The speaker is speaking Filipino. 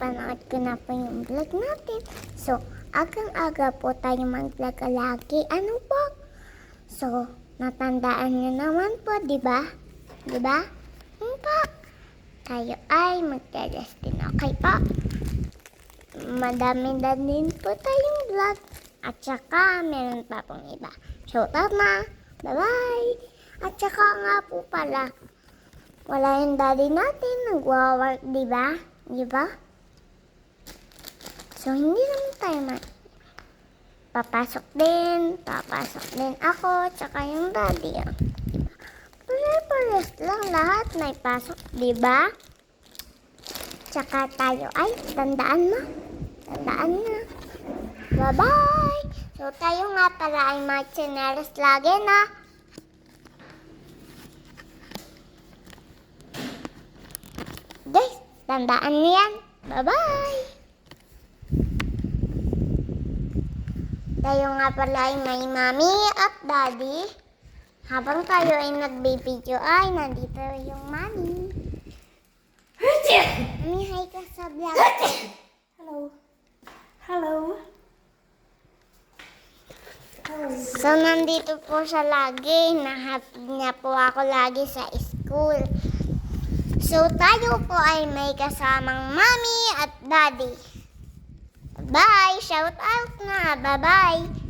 napanood ko na po yung vlog natin. So, agang-aga po tayo mag-vlog lagi. Ano po? So, natandaan niyo naman po, di ba? Di ba? Po. Tayo ay magka-Justin. Okay po? Madami na din po tayong vlog. At saka, meron pa pong iba. Shoutout na. Bye-bye. At saka nga po pala, wala yung daddy natin. Nagwa-work, di ba? Di ba? So, hindi naman tayo papasok din ako, tsaka yung daddy. Pare-pares lang lahat may pasok, di ba? Tsaka tayo ay tandaan na. Bye-bye! So, tayo nga pala ay mag-chineres lagi na. Guys, tandaan niyo yan. Bye-bye! Tayo nga pala ay may mami at daddy. Habang tayo ay nagbibideo ay nandito yung mami. Mami, hi ka sa vlog. Hello. Hello. So, nandito po siya lagi. Nahatid niya po ako lagi sa school. So, tayo po ay may kasamang mami at daddy. Bye! Shout out na! Bye-bye!